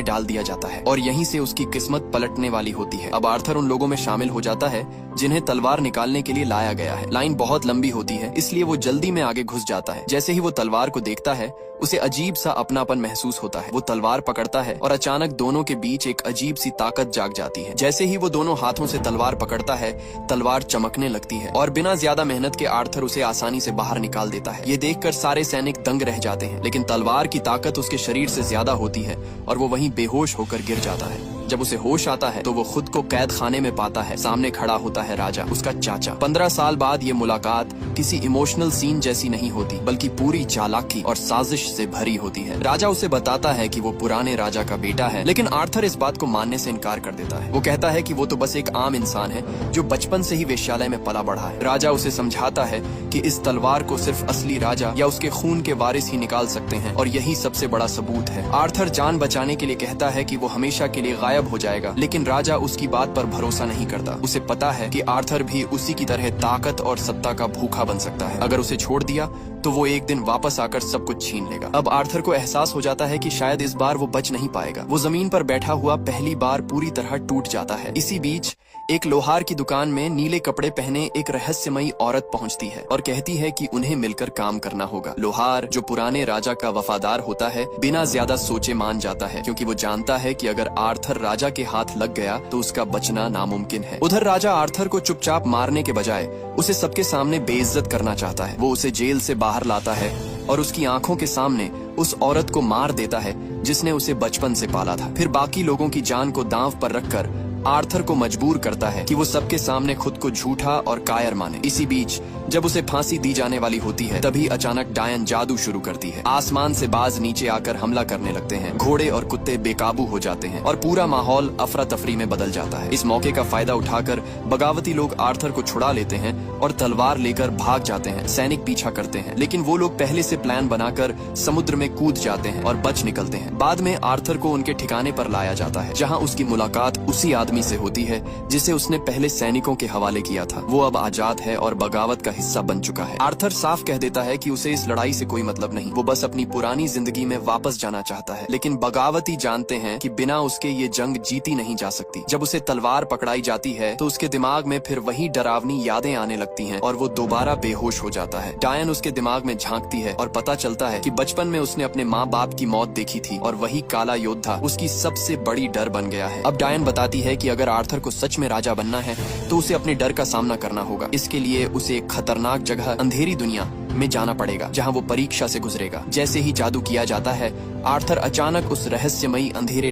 में डाल दिया जाता है और यहीं से उसकी किस्मत पलटने वाली होती है। अब आर्थर उन लोगों में शामिल हो जाता है जिन्हें तलवार निकालने के लिए लाया गया है। लाइन बहुत लंबी होती है, इसलिए वो जल्दी में आगे घुस जाता है। जैसे ही वो तलवार को देखता है उसे अजीब सा अपनापन महसूस होता है। वो तलवार पकड़ता है और अचानक दोनों के बीच एक अजीब सी ताकत जाग जाती है। जैसे ही वो दोनों हाथों से तलवार पकड़ता है, तलवार चमकने लगती है और बिना ज्यादा मेहनत के आर्थर उसे आसानी से बाहर निकाल देता है। ये देखकर सारे सैनिक दंग रह जाते हैं, लेकिन तलवार की ताकत उसके शरीर से ज्यादा होती है और वो वहीं बेहोश होकर गिर जाता है। जब उसे होश आता है तो वो खुद को कैद खाने में पाता है। सामने खड़ा होता है राजा, उसका चाचा। 15 साल बाद ये मुलाकात किसी इमोशनल सीन जैसी नहीं होती, बल्कि पूरी चालाकी और साजिश से भरी होती है। राजा उसे बताता है कि वो पुराने राजा का बेटा है, लेकिन आर्थर इस बात को मानने से इनकार कर देता है। वो कहता है कि वो तो बस एक आम इंसान है जो बचपन से ही वेश्यालय में पला बढ़ा है। राजा उसे समझाता है कि इस तलवार को सिर्फ असली राजा या उसके खून के वारिस ही निकाल सकते हैं और यही सबसे बड़ा सबूत है। आर्थर जान बचाने के लिए कहता है कि वो हमेशा के लिए गायब हो जाएगा, लेकिन राजा उसकी बात पर भरोसा नहीं करता। उसे पता है कि आर्थर भी उसी की तरह ताकत और सत्ता का भूखा बन सकता है। अगर उसे छोड़ दिया तो वो एक दिन वापस आकर सब कुछ छीन लेगा। अब आर्थर को एहसास हो जाता है कि शायद इस बार वो बच नहीं पाएगा। वो जमीन पर बैठा हुआ पहली बार पूरी तरह टूट जाता है। इसी बीच एक लोहार की दुकान में नीले कपड़े पहने एक रहस्यमयी औरत पहुंचती है और कहती है कि उन्हें मिलकर काम करना होगा। लोहार, जो पुराने राजा का वफादार होता है, बिना ज्यादा सोचे मान जाता है, क्योंकि वो जानता है कि अगर आर्थर राजा के हाथ लग गया तो उसका बचना नामुमकिन है। उधर राजा आर्थर को चुपचाप मारने के बजाय उसे सबके सामने बेइज्जत करना चाहता है। वो उसे जेल से बाहर लाता है और उसकी आंखों के सामने उस औरत को मार देता है जिसने उसे बचपन से पाला था। फिर बाकी लोगों की जान को दांव पर रखकर आर्थर को मजबूर करता है कि वो सबके सामने खुद को झूठा और कायर माने। इसी बीच जब उसे फांसी दी जाने वाली होती है, तभी अचानक डायन जादू शुरू करती है। आसमान से बाज नीचे आकर हमला करने लगते हैं। घोड़े और कुत्ते बेकाबू हो जाते हैं और पूरा माहौल अफरा तफरी में बदल जाता है। इस मौके का फायदा उठाकर बगावती लोग आर्थर को छुड़ा लेते हैं और तलवार लेकर भाग जाते हैं। सैनिक पीछा करते हैं, लेकिन वो लोग पहले से प्लान बनाकर समुद्र में कूद जाते हैं और बच निकलते हैं। बाद में आर्थर को उनके ठिकाने पर लाया जाता है, जहाँ उसकी मुलाकात उसी आदमी से होती है जिसे उसने पहले सैनिकों के हवाले किया था। वो अब आजाद है और बगावत का हिस्सा बन चुका है। आर्थर साफ कह देता है कि उसे इस लड़ाई से कोई मतलब नहीं, वो बस अपनी पुरानी जिंदगी में वापस जाना चाहता है। लेकिन बगावती जानते हैं कि बिना उसके ये जंग जीती नहीं जा सकती। जब उसे तलवार पकड़ाई जाती है तो उसके दिमाग में फिर वही डरावनी यादें आने लगती हैं और वो दोबारा बेहोश हो जाता है। डायन उसके दिमाग में झांकती है और पता चलता है कि बचपन में उसने अपने माँ बाप की मौत देखी थी और वही काला योद्धा उसकी सबसे बड़ी डर बन गया है। अब डायन बताती है कि अगर आर्थर को सच में राजा बनना है तो उसे अपने डर का सामना करना होगा। इसके लिए उसे एक खतरनाक जगह, अंधेरी दुनिया में जाना पड़ेगा, जहां वो परीक्षा से गुजरेगा। जैसे ही जादू किया जाता है, आर्थर अचानक उस रहस्यमयी अंधेरे